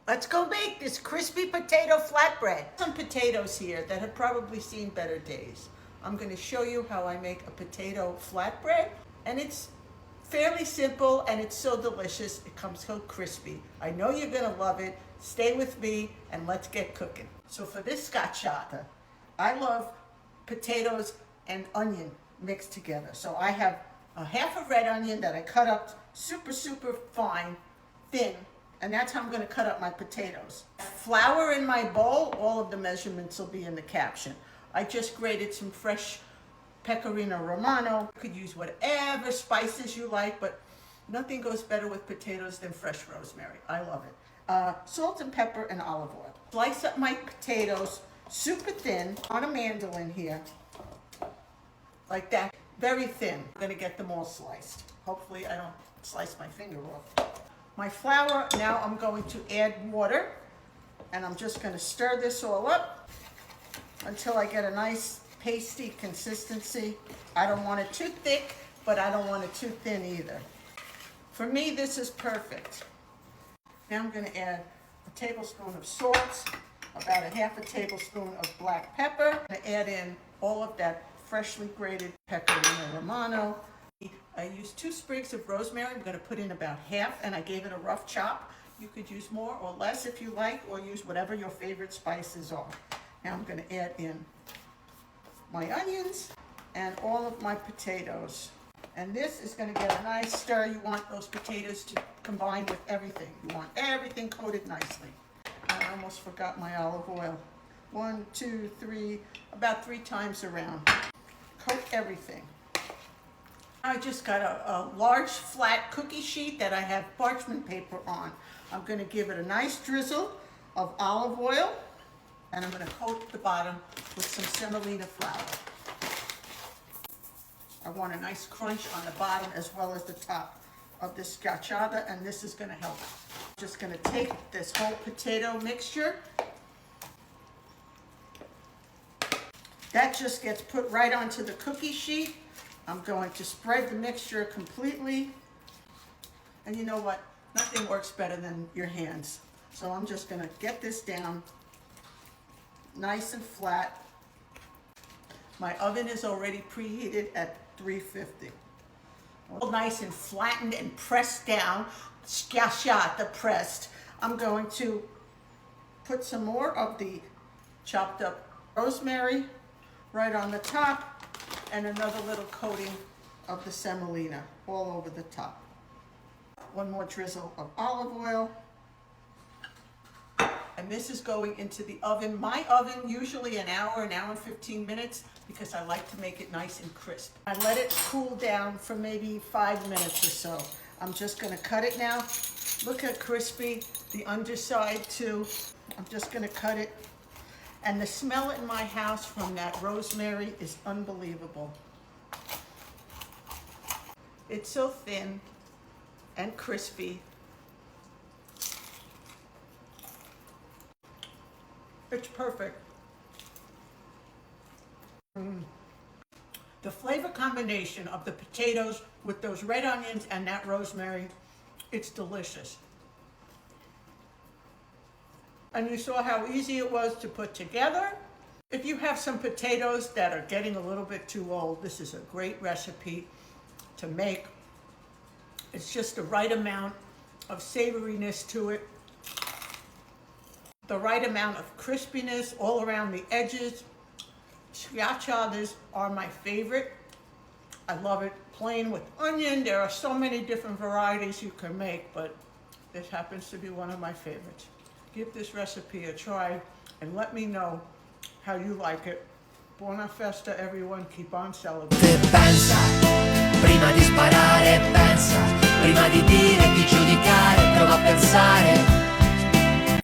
Let's go make this crispy potato flatbread. Some potatoes here that have probably seen better days. I'm going to show you how I make a potato flatbread, and it's fairly simple and it's so delicious. It comes so crispy. I know you're going to love it. Stay with me and let's get cooking. So for this schiacciata, I love potatoes and onion mixed together. So I have a half a red onion that I cut up super fine, thin, and that's how I'm going to cut up my potatoes. Flour in my bowl, all of the measurements will be in the caption. I just grated some fresh Pecorino Romano. You could use whatever spices you like, but nothing goes better with potatoes than fresh rosemary. I love it. Salt and pepper and olive oil. Slice up my potatoes super thin on a mandolin here, like that, very thin. I'm going to get them all sliced. Hopefully I don't slice my finger off. My flour, now I'm going to add water, and I'm just going to stir this all up until I get a nice pasty consistency. I don't want it too thick, but I don't want it too thin either. For me, this is perfect. Now I'm going to add a tablespoon of salt, about a half a tablespoon of black pepper. I'm going to add in all of that freshly grated Pecorino Romano. I used 2 sprigs of rosemary. I'm going to put in about half, and I gave it a rough chop. You could use more or less if you like, or use whatever your favorite spices are. Now I'm going to add in my onions and all of my potatoes. And this is going to get a nice stir. You want those potatoes to combine with everything. You want everything coated nicely. I almost forgot my olive oil. 1, 2, 3, about 3 times around. Coat everything. I just got a large flat cookie sheet that I have parchment paper on. I'm going to give it a nice drizzle of olive oil, and I'm going to coat the bottom with some semolina flour. I want a nice crunch on the bottom as well as the top of this schiacciata, and this is going to help. I'm just going to take this whole potato mixture. That just gets put right onto the cookie sheet. I'm going to spread the mixture completely. And you know what? Nothing works better than your hands. So I'm just going to get this down nice and flat. My oven is already preheated at 350. All nice and flattened and pressed down, schiacciata pressed. I'm going to put some more of the chopped up rosemary right on the top, and another little coating of the semolina all over the top. One more drizzle of olive oil. And this is going into the oven. My oven, usually an hour and 15 minutes, because I like to make it nice and crisp. I let it cool down for maybe 5 minutes or so. I'm just gonna cut it now. Look how crispy the underside too. I'm just gonna cut it. And the smell in my house from that rosemary is unbelievable. It's so thin and crispy. It's perfect. The flavor combination of the potatoes with those red onions and that rosemary, it's delicious. And you saw how easy it was to put together. If you have some potatoes that are getting a little bit too old, this is a great recipe to make. It's just the right amount of savoriness to it, the right amount of crispiness all around the edges. Schiacciatas are my favorite. I love it plain with onion. There are so many different varieties you can make, but this happens to be one of my favorites. Give this recipe a try and let me know how you like it. Buona festa, everyone. Keep on celebrating. Pensa, prima di sparare, pensa, prima di dire, di giudicare, prova a pensare.